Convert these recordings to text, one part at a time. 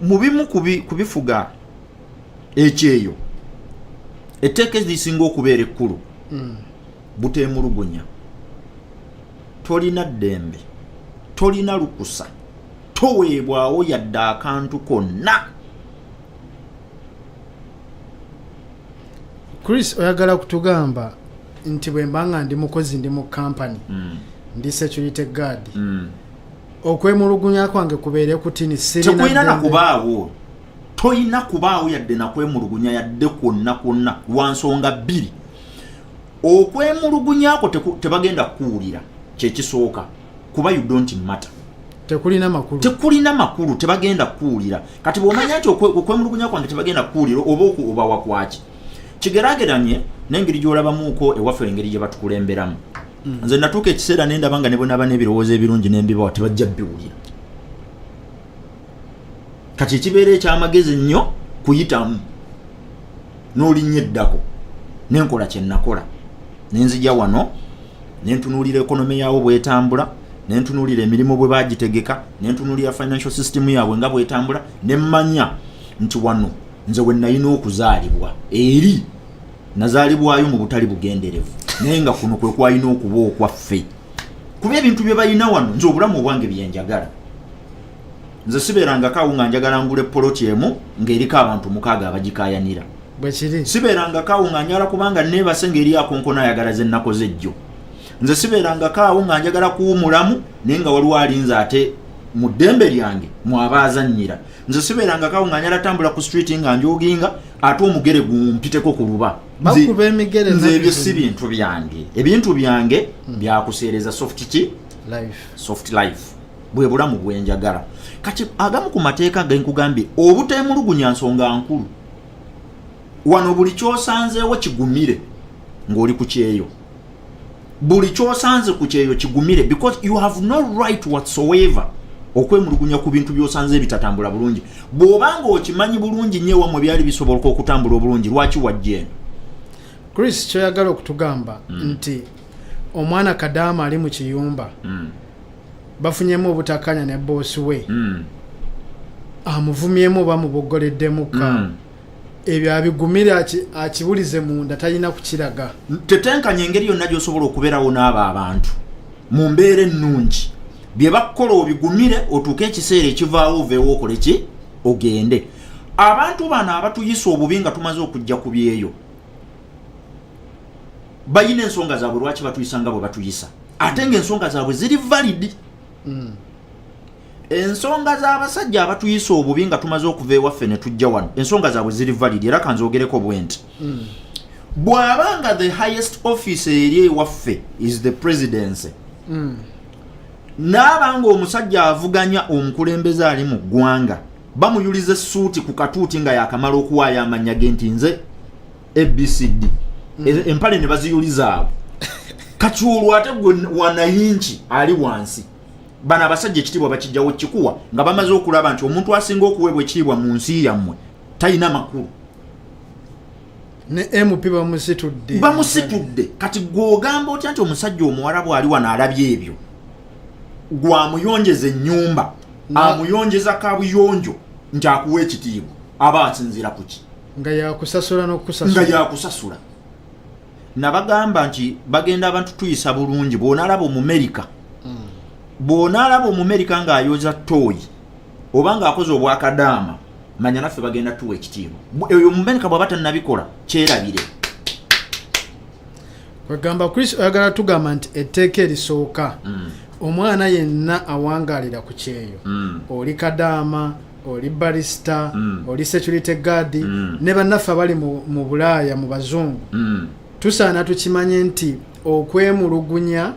mubimu kubifuga ekyeyo etteeka lisinga okubeera ekkulu buteemulugunya, tolina ddembe, tolina lukusa, toweebwawo yadde akantu konna. Chris oyagala kutugamba nti bwe mbanga ndi mukozi ndi mu company ndi security guard okwemulugunya kwange kubeere kutini sirina tekulina nakubaawo, toyina kubaawo yadde nakwemulugunya yadde kwonna lwansonga bbiri. Okwemulugunyako tebagenda kuwulira kyekisooka kuba you don't matter, tekulina makulu tebagenda kuwulira. Kati bw'omanya nti okwemulugunya kwange tebagenda kuwulira oba obawa kwaki kigeraageranye n'engeri gy'olabamuuko ewaffe engeri gye batukulemberamu. Nze natuuka ekiseera nendaba nga ne bwe naba n'ebirowoozo ebirungi n'embibawa tebajja biwulira. Kati ekibeera ekyamagezi nnyo kuyitamu n'olinnya eddako nenkola kye nakola nenzija wano nentunuulira ekonomi yaabwe bw'etambula, nentunuulira emirimu bwe bagitegeka, nentunuulira financial system yaabwe nga bw'etambula, nemmanya nti wano nze we nalina okuzaalibwa eri nazaalibwayo mu butali bugenderevu naye nga kuno kwe kwalina okuba okwaffe kuba ebintu bye balina wano nze obulamu obwange byenjagala. Nze sibeerangako awo nga njagala ngula poloti emu ng'eriko abantu 6 abagikayanira. Sibeerangako awo nga njagala kubanga neebase ng'eri akonkona ayagala ze nnakoze ejjo. Nze sibeerangako awo nga njagala kuwumulamu naye nga waliwo alinze ate mu ddembe lyange mwabaazannyira. Nze sibeerangako awo nga njagala tambula ku street nga njooginga ate omugere gumpiteko ku luba. Nze ebyo si bintu byange. Ebintu byange byakuseereza soft life. Bwe bulamu bwenjagala. Kati agamu ku mateeka genkugambye obuteemulugunya nsonga nkulu. Wano buli kyosanzeewo kigumire ng'oli ku kyeyo. Buli kyosanze ku kyeyo kigumire because you have no right whatsoever okwemulugunya ku bintu byosanze ebitatambula bulungi. Bw'obanga okimanyi bulungi nnyo wamwe byali bisoboka okutambula obulungi lwaki wajja eno? Chris kyoyagala okutugamba nti omwana Kadaama ali mu kiyumba bafunyemu obutakanya ne bosi we amuvumyemu bamuboggoleddemuka ebyo abigumira akibulize munda talina kukiraga. Tetenkanya engeri yonna gy'osobola okubeerawo n'abo abantu mu mbeera ennungi bye bakola obigumire otuuke ekiseera ekivaawo oveewo okole ki ogende. Abantu bano abatuyisa obubi nga tumaze okujja ku byeyo bayina ensonga zaabwe lwaki batuyisa nga bwe batuyisa ate ng'ensonga zaabwe ziri valid. Ensonga z'abasajja abatuyisa obubi nga tumaze okuva ewaffe ne tujja wano ensonga zaabwe ziri valid era kanzogereko bwenti bw'abanga the highest office eri ewaffe is the presidency n'abanga omusajja avuganya omukulembeze ali mu ggwanga bamuyuliza essuuti ku katuuti nga yakamala okuwaayo amannya ge nti nze ABCD empale ne baziyuliza abo kati olwo ate gwe wanayinki ali wansi bana abasajja ekitiibwa bakijjawo kikuwa nga bamaze okulaba nti omuntu asinga okuweebwa ekitiibwa mu nsi yammwe talina makulu ne MP bamusitudde. Kati gw'ogamba otya nti omusajja omuwala bw'ali wano alabye ebyo gwamuyonjeza ennyumba amuyonjeza kabuyonjo nti akuwa ekitiibwa aba asinzira ku ki nga yakusasula nabagamba nti bagenda abantu tuyisa bulungi. Bw'onalaba Omumerika bw'onalaba Omumerika ng'ayoza tooyi oba ng'akoze obwakadaama manya naffe bagenda tuwa ekitiibwa. Eyo Omumerika bw'aba tannabikola kyerabire. Kwegamba Chris oyagala tugamba nti etteeka erisooka omwana yenna awangaalira ku kyeyo oli Kadaama oli barista oli security guard ne bannaffe abali mu Bulaaya mu bazungu tusaana tukimanye nti okwemulugunya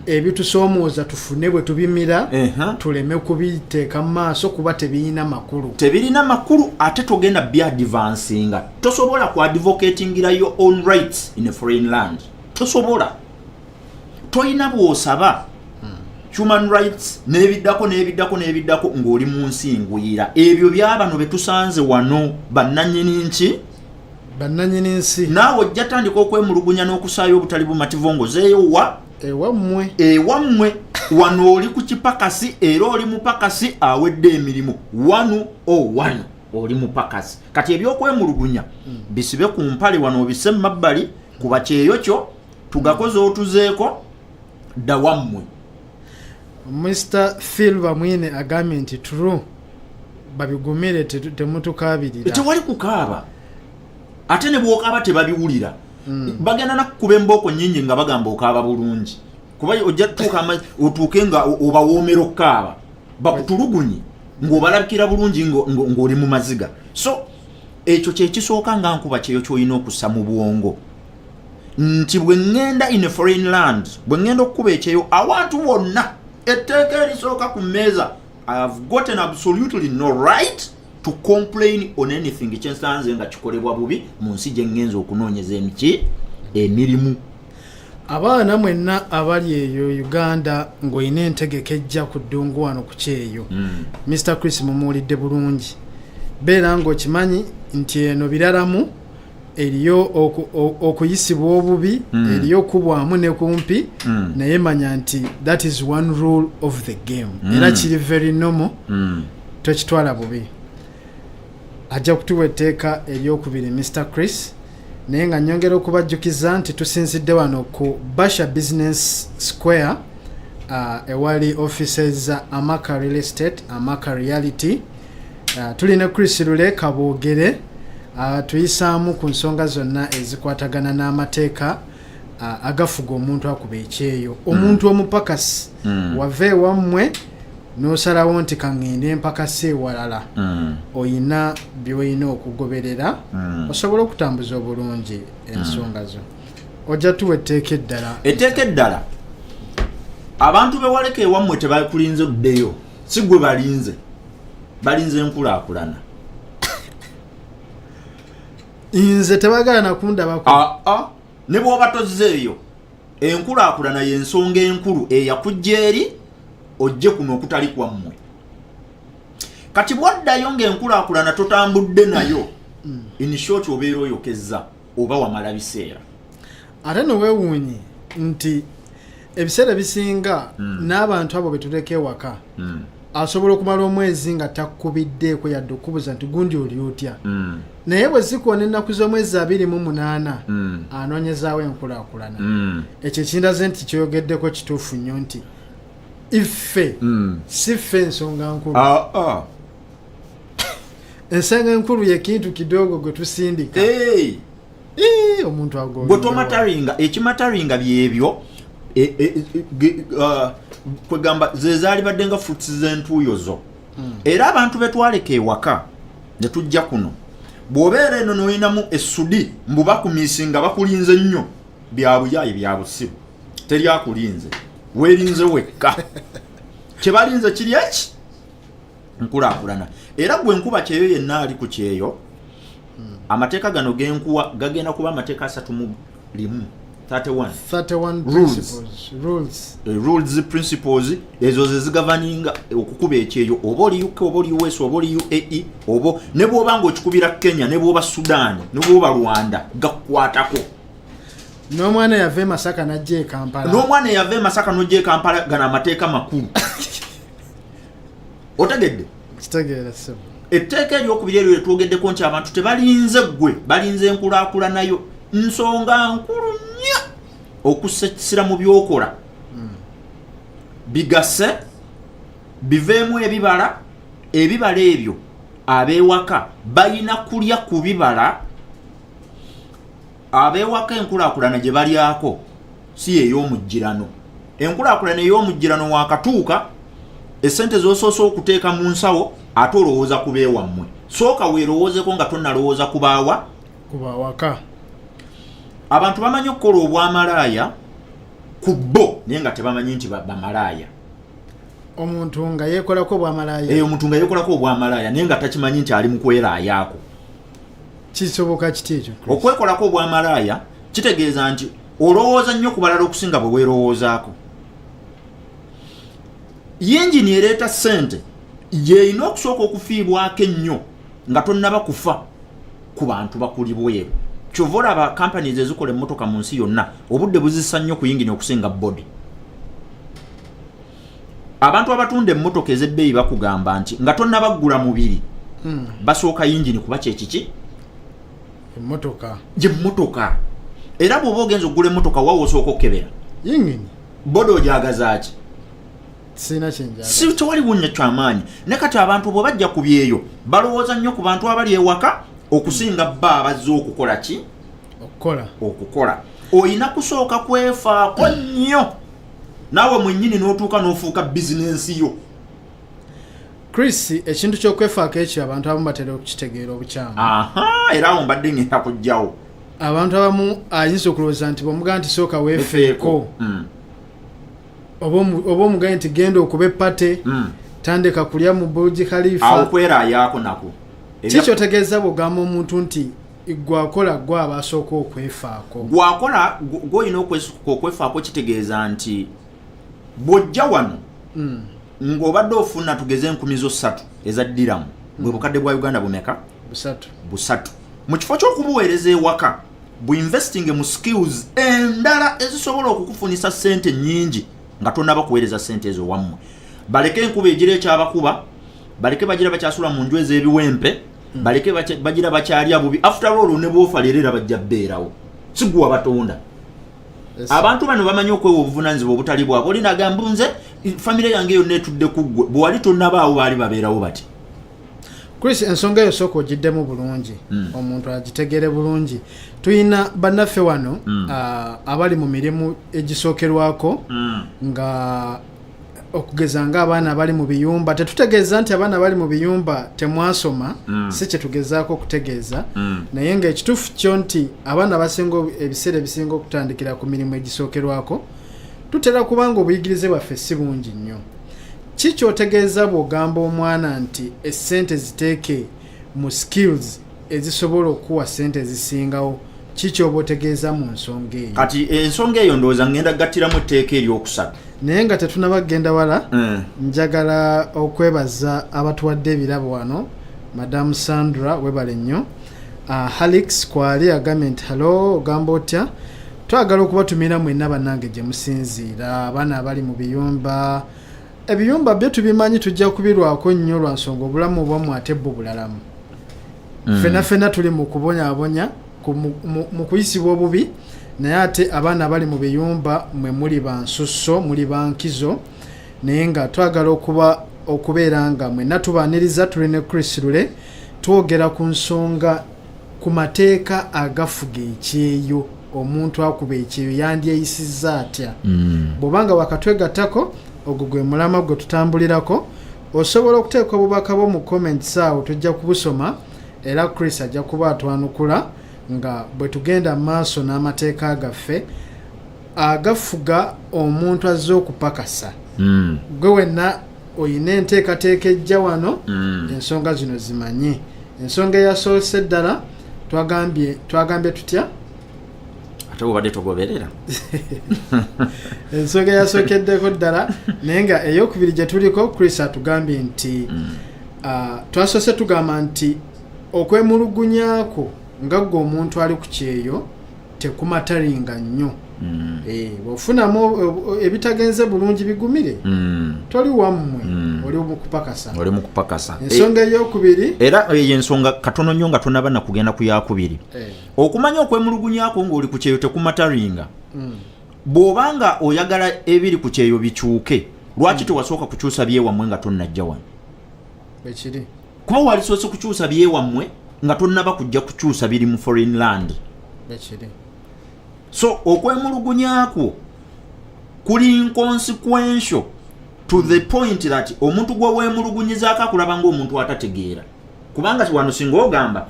ebitusoomooza tufune bwe tubimira tuleme kubiteeka mu maaso kuba tebirina makulu ate togenda byadvancinga. Tosobola ku advocatingira your own rights in a foreign land. Tosobola, toyina bw'osaba human rights n'ebiddako ng'oli mu nsi ngwira. Ebyo byabano betusanze wano bannannyini nsi naawe ojja tandika okwemulugunya n'okusaayo obutali bumativu ngozeeyo ewammwe wano oli ku kipakasi era oli mupakasi awedde emirimu 101 oli mupakasi kati ebyokwemulugunya bisibe ku mpale wano obise mabbali kuba kyeyo kyo tugakoze otuzeeko dawammwe. Mr. Phil Bamwine agambye nti true babigumire temutukabirira. Tewali kukaaba ate ne bw'okaaba tebabiwulira. Bagenda nakukuba emboko nnyingi nga bagamba okaaba bulungi kuba ojja tuuka otuuke nga obawoomera okukaaba bakutulugunye ng'obalabikira bulungi ng'oli mu maziga. So ekyo kyekisooka nga nkuba kyeyo ky'olina okussa mu bwongo nti bwe ŋŋenda in a foreign land bwe ŋŋenda okukuba ekyeyo awantu wonna etteeka erisooka ku mmeeza I have gotten absolutely no right to complain on anything kyensanze nga kikolebwa bubi mu nsi gye ŋŋenza okunoonyeza emirimu. Abaana mwenna abali eyo Uganda ng'olina entegeka ejja ku ddungu wano ku kyeyo. Mr. Chris mumuwulidde bulungi. Beera ng'okimanyi nti eno biralamu eriyo okuyisibwa obubi eriyo okubwamu ne kumpi naye manya nti that is one rule of the game. Era kiri very normal tokitwala bubi. Ajja kutuwa etteeka eryokubiri Mr. Chris naye nga nnyongera okubajjukiza nti tusinzidde wano ku Basha Business Square ewali offices Amaka Real Estate, Amaka Reality. Tulina Chris Lule Kaboogere tuyisaamu ku nsonga zonna ezikwatagana n'amateeka agafuga omuntu akuba ekyeyo. Omuntu omupakasi wava ewammwe n'osalawo nti kaŋŋende empakasi ewalala oyina by'olina okugoberera osobola okutambuza obulungi ensonga zo. Ojja tuwa etteeka eddala. Etteeka eddala abantu bewaleka ewammwe tebakulinze oddeyo si gwe balinze enkulaakulana. Nze tebagala nakundabako. Ne bw'oba tozzeeyo enkulaakulana y'ensonga enkulu eyakujja eri ojje kuno okutali kwammwe. Kati bwaddayo ng'enkulaakulana totambudde nayo in short obeera oyokezza oba wamala biseera. Ate noweewuunye nti ebiseera bisinga n'abantu abo betuleka ewaka asobola okumala omwezi nga takubiddeeko yadde okubuuza nti gundi oli otya. Naye bwe zikuona ennaku z'omwezi 28 anoonyezaawo enkulaakulana. Ekyo kindaze nti kyoyogeddeko kituufu nnyo nti iffe si ffe ensonga nkulu. Ensonga enkulu yekintu kidogo gwe tusindika. Omuntu ago gwe tomataringa ekimataringa byebyo kwegamba zezaali badde nga fruits z'entuuyo zo. Era abantu betwaleka ewaka ne tujja kuno bw'obeera eno n'olinamu essudi mbu bakumiisi nga bakulinze nnyo byabuyaayi bya busiru teri akulinze weerinze wekka kyebalinze kiri eki nkulaakulana. Era gwe nkuba kyeyo yenna ali ku kyeyo amateeka gano genkuwa gagenda kuba amateeka 31 rules principles ezo zezigavaninga okukuba ekyeyo oba oli UK oba oli US oba oli UAE oba ne bw'oba ng'okikubira Kenya ne bw'oba Sudan ne bw'oba Rwanda gakukwatako. N'omwana yava e Masaka n'ajja e Kampala. N'omwana yava e Masaka n'ojja e Kampala gana amateeka makulu. Otegedde? Kitegeera sebo. Etteeka eryokubiri eryo lyetwogeddeko nti abantu tebalinze ggwe balinze enkulaakulanayo nsonga nkulu nnyo okussira mu byokola bigase biveemu ebibala ebyo abeewaka balina kulya ku bibala abeewaka enkulaakulana gye balyako si ey'omujjirano. Enkulaakulana ey'omujjirano wakatuuka essente z'osoosa okuteeka mu nsawo ate olowooza ku beewammwe. Sooka weerowoozeko nga tonnalowooza ku waka. Abantu bamanyi okukola obwamalaaya ku bo naye nga tebamanyi nti bamalaaya. Omuntu nga yeekolako obwamalaaya. Omuntu nga yeekolako obwamalaaya naye nga takimanyi nti ali mu kweraayaako. Kisoboka kiti ekyo? Okwekolako obwamalaaya kitegeeza nti olowooza nnyo ku balala okusinga bwe weerowoozaako. Yingini ereeta ssente yeeyina okusooka okufiibwako ennyo nga tonnaba kufa ku bantu bakuli bweru. Kyova olaba companies ezikola emmotoka mu nsi yonna obudde buzisa nnyo ku yingini okusinga body. abantu abatunda emmotoka ez'ebbeeyi bakugamba nti nga tonnabagula mubiri basooka yingini kuba kyekiki emmotoka era bw'oba ogenza okugula emmotoka waawe osooka okkebera yingini bodo ojagazaaki sina kyenjaga si tewali bunnya kyamaanyi ne kati abantu bwe bajja ku byeyo balowooza nnyo ku bantu abali ewaka okusinga bba abazze okukola ki okukola oyina kusooka kwefaako nnyo naawe mwennyini n'otuuka n'ofuuka bizinensi yo. Chris, ekintu ky'okwefaako ekyo abantu abamu batera okukitegeera obukyamu. Era awo mbadde ngenda kujjawo. Abantu abamu ayinza okulowooza nti bw'omugaa nti sooka weefeeko oba omugaa nti genda okuba epate tandika kulya mu Burj Khalifa awo kwerayaako nako kikyotegeeza bw'ogamba omuntu nti gwakola gwe aba asooka okwefaako gwakola gw'olina okwefaako kitegeeza nti bw'ojja wano ng'obadde ofuna tugeze 3,000 eza ddiramu bwe bukadde bwa Uganda bumeka busatu mu kifo ky'okubuweereza ewaka buinvesting mu skills endala ezisobola okukufunisa ssente nnyingi nga tonnaba kuweereza ssente ezo wammwe. Baleke enkuba egira ekyabakuba, baleke bagira bakyasula mu nju ez'ebiwempe, baleke bagira bakyalya bubi. After all ne bw'ofa leero era bajja bbeerawo si gwe wabatonda. Abantu bano bamanyi okwewa obuvunaanyizibwa obutali bwabwe. Oli nagamba nze famire yange yonna etudde ku ggwe bwe wali tonnabaawo baali babeerawo bati. Chris, ensonga eyo sooka ogiddemu bulungi omuntu agitegere bulungi. Tuyina bannaffe wano abali mu mirimu egisookerwako nga okugeza nga abaana abali mu biyumba. Tetutegeeza nti abaana abali mu biyumba temwasoma si kye tugezaako okutegeeza naye nga ekituufu kyo nti abaana basinga ebiseera ebisinga okutandikira ku mirimu egisookerwako tutera kubanga obuyigirize bwaffe si bungi nnyo. Kikyotegeeza bw'ogamba omwana nti essente ziteeke mu skills ezisobola okuwa ssente ezisingawo kikyoba otegeeza mu nsonga eyo. Kati ensonga eyo ndowooza ngenda gattiramu etteeka eryokusatu naye nga tetunaba kgenda wala njagala okwebaza abatuwadde ebirabo wano Madam Sandra webale nnyo. Halix kwali agambye nti halo ogamba otya twagala okubatumira mwenna bannange gye musinziira abaana abali mu biyumba. Ebiyumba byo tubimanyi tujja kubirwako nnyo lwa nsonga obulamu bwammwe ate bwo bulalamu. Fena tuli mu kubonyabonya mu kuyisibwa obubi naye ate abaana bali mu biyumba mwe muli bansusso muli bankizo naye nga twagala okubeera nga mwenna tubaaniriza tuli ne Chris Lule twogera ku nsonga ku mateeka agafuga ekyeyo omuntu akuba ekyeyo yandyeyisizza atya. Bw'obanga wakatwegattako ogwo gwe mulama gwe tutambulirako osobola okuteeka obubaka bwo mu comments awo tujja kubusoma era Chris ajja kuba atwanukula nga bwe tugenda maaso n'amateeka gaffe agafuga omuntu azze okupakasa. Gwe wenna oyina enteekateeka ejja wano ensonga zino zimanye. Ensonga eyasoose ddala twagambye tutya ate obadde togoberera ensonga eyasookeddeko ddala naye nga eyokubiri gye tuliko Chris atugambye nti twasoose tugamba nti okwemulugunyaako nga gwe omuntu ali ku kyeyo tekumataringa nnyo. Bw'ofunamu ebitagenze bulungi bigumire toli wammwe oli mu kupakasa. Ensonga ey'okubiri era eyo ensonga katono nnyo nga tonaba na kugenda ku yakubiri okumanya okwemulugunyaako ng'oli ku kyeyo tekumataringa. Bw'obanga oyagala ebiri ku kyeyo bikyuke lwaki tewasooka kukyusa byewammwe nga tonnajja wano? Ekiri kuba walisoose kukyusa byewammwe nga tonnaba kujja kukyusa biri mu foreign land. Ekiri so okwemulugunyako kuli inconsequential to the point that omuntu gwe weemulugunyizaako akulaba ng'omuntu atategeera. Kubanga wano singa ogamba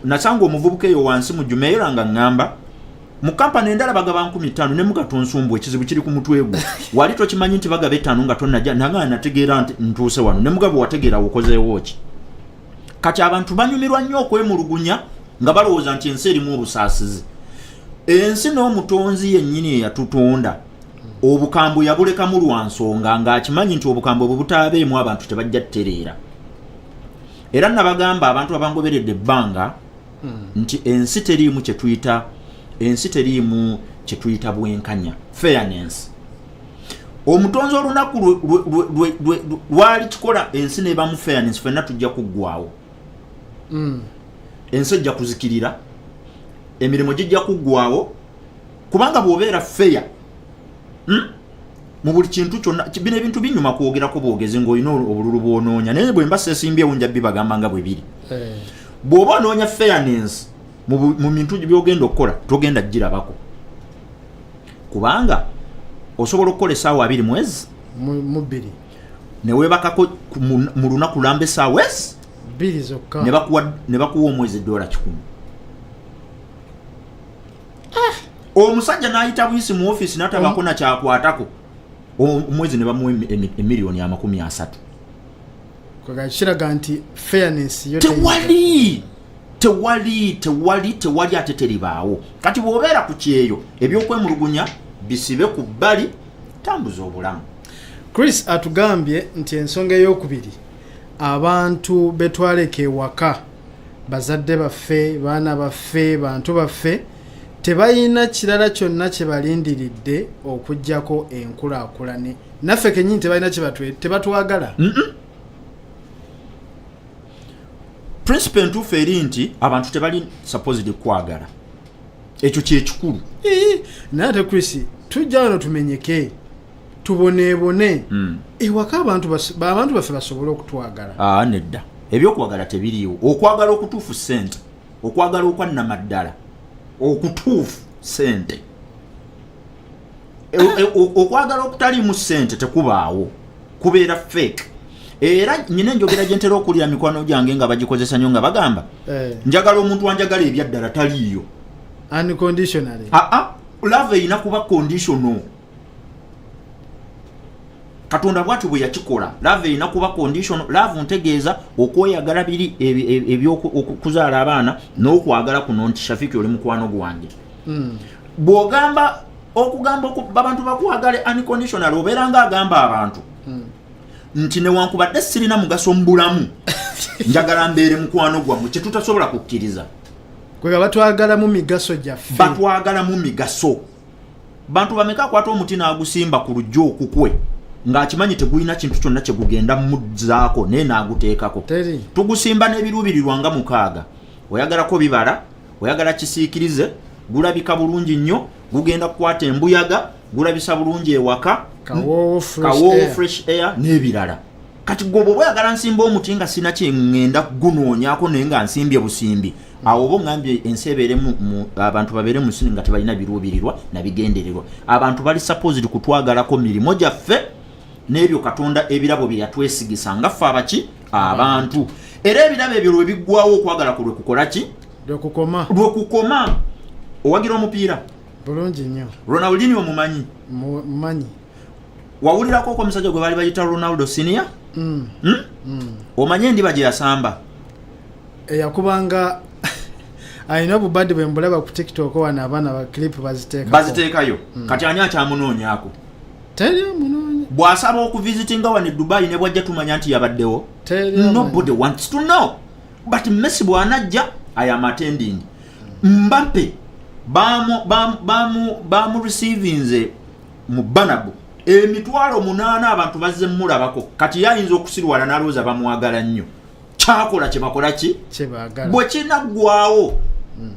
nasanga omuvubuka eyo wansi mu Jumeera nga ngamba mu kampani endala bagaba 15,000 ne mugatonsumbu ekizibu kiri ku mutwe gwe wali tokimanyi nti bagaba 5 nga tonnajja nanga nategeera nti ntuuse wano ne mugabo wategeera ukozeewo ki. Kati abantu banyumirwa nnyo okwemulugunya nga balowooza nti ensi erimu obusaasizi. Ensi n'omutonzi yennyini eyatutonda obukambo yabulekamu lwa nsonga ng'akimanyi nti obukambo bwe butaabeemu abantu tebajja ttereera. Era nabagamba abantu abangoberedde ebbanga nti ensi teriimu kye tuyita bwenkanya fairness. omutonzi olunaku lwali kikola ensi neba mu fairness fenna tujja kuggwaawo ensi ejja kuzikirira emirimu gijja kuggwaawo kubanga bw'obeera fair mu buli kintu kyonna bino ebintu binyuma kwogerako bwogezi ng'olina obululu bw'onoonya naye bwe mba seesimbyewo nja bibagamba nga bwe biri bw'oba onoonya fairness mu bintu by'ogenda okukola togenda girabako kubanga osobola okukola essaawa 2 mwezi mu 2 ne weebakako mu lunaku lulamba essaawa 2 zokka ne bakuwa omwezi $100 omusajja n'ayita buyisi mu ofiisi n'atabako na kyakwatako omwezi ne bamuwa emiliyoni 30. kiraga nti fairness yo tewali ate teribaawo kati bw'obeera ku kyeyo ebyokwemulugunya bisibe ku bbali tambuza obulamu. Chris atugambye nti ensonga ey'okubiri abantu betwaleka ewaka bazadde baffe baana baffe bantu baffe tebalina kirala kyonna kye balindiridde okuggyako enkulaakulane naffe kennyini tebalina tebatwagala. Principle entuufu eri nti abantu tebali supposed kwagala ekyo kyekikulu naye ate Chris tujja wano tumenyeke tuboneebone ewaka abantu baffe basobole okutwagala. Nedda ebyokwagala tebiriiwo. Okwagala okutuufu ssente, okwagala okwannamaddala okutuufu ssente, okwagala okutaliimu ssente tekubaawo, kubeera fake. Era nyina enjogera gye ntera okulira mikwano gyange nga bagikozesa nnyo nga bagamba njagala omuntu wanjagala ebyaddala taliiyo unconditionally. Love erina kuba conditional. Katonda bw'ati bwe yakikola love erina kuba conditional. Love ntegeeza okweyagala biri ebyokuzaala abaana n'okwagala kuno nti Shafiki oli mukwano gwange. Bw'ogamba okugamba abantu bakwagale unconditional obeera nga agamba abantu nti newankubadde sirina mugaso mu bulamu njagala mbeere mukwano gwammwe kye tutasobola kukkiriza. Kwega batwagala mu migaso gyaffe. Batwagala mu migaso. Bantu bameka akwata omuti n'agusimba ku lujja okukwe ng'akimanyi tegulina kintu kyonna kye gugenda mudzaako naye n'aguteekako. Tugusimba n'ebiruubirirwa nga 6. Oyagalako bibala, oyagala kisiikirize, gulabika bulungi nnyo, gugenda kukwata embuyaga, gulabisa bulungi ewaka, kawo fresh air n'ebirala. Kati gwobo oyagala nsimba omuti nga sina kye ngenda gunoonyaako naye nga nsimbye busimbi. Awo bo ngambye ensi ebeeremu abantu babeere mu nsi nga tebalina biruubirirwa na bigendererwa. Abantu bali supposed kutwagalako mirimo gyaffe n'ebyo Katonda ebirabo bye yatwesigisa nga ffe abaki abantu. Era ebirabo ebyo lwe biggwawo okwagala ku lwe kukola ki? Lwe kukoma. Owagira omupiira bulungi nnyo. Ronaldinho mumanyi? Mumanyi. Wawulirako ko omusajja gwe baali bayita Ronaldo Senior? Omanye ndiba gye yasamba? Eyakubanga ayina obubadde bwe mbulaba ku TikTok wana abaana ba clip baziteekayo. Kati ani akyamunoonyaako? Teri munoonya. Bw'asaba okuvisitinga wano e Dubai ne bwajja tumanya nti yabaddewo. Nobody wants to know. But Messi bw'anajja I am attending. Mbappe bamu receiving mu Banabu emitwalo 8 abantu bazze mulabako kati yayinza okusirwala n'alowooza bamwagala nnyo. Kyakola kye bakola ki? Bwe kinaggwaawo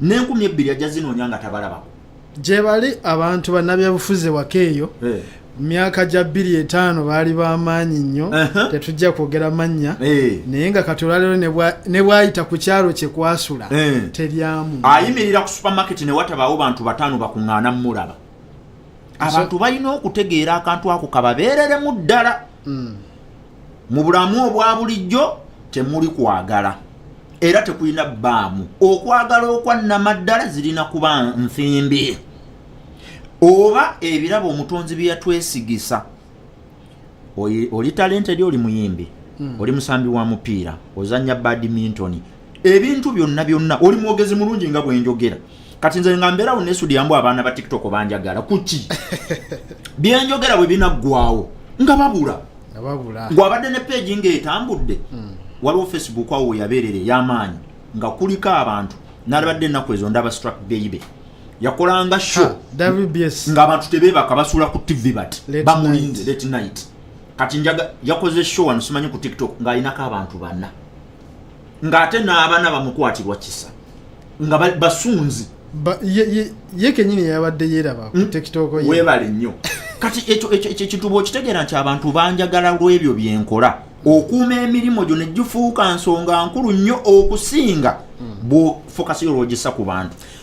n'2,000 ajja zinoonya nga tabalabako. Gye bali abantu bannabyabufuzi waka eyo myaka gya 2-5 baali b'amaanyi nnyo tetujja kwogera mannya naye nga kati olwaleero ne bwayita ku kyalo kye kwasula teryamu. Ayimirira ku supermarket ne watabaawo bantu 5 bakuŋŋaana mulaba. Abantu balina okutegeera akantu ako kababeereremu ddala. Mu bulamu obwa bulijjo temuli kwagala era tekulina bbaamu. Okwagala okwannamaddala zirina kuba nfimbi oba ebirabo omutonzi bye yatwesigisa. Oli talented, oli muyimbi, oli musambi wa mupiira, ozannya badminton, ebintu byonna oli mwogezi mulungi nga bwe njogera. Kati nze nga mbeerawo ne studio ambu abaana ba TikTok banjagala kuki bye njogera bwe binaggwaawo nga babula. Gwabadde ne page ng'etambudde waliwo Facebook awo yabeerere y'amaanyi nga kuliko abantu n'alabadde ennaku ezo ndaba struck baby yakolanga show WBS ng'abantu tebeebaka basuula ku TV bati Late bamulinde late night kati njaga yakoze show wano simanyi ku TikTok ng'alinako abantu banna ng'ate n'abaana bamukwatirwa kisa nga basunzi ye kenyini yabadde yeeraba ku TikTok ye weebale nnyo kati ekyo kintu bw'okitegeera nti abantu banjagala lw'ebyo byenkola okuuma emirimu gyo ne gifuuka nsonga nkulu nnyo okusinga bw'ofokasi olwogisa ku bantu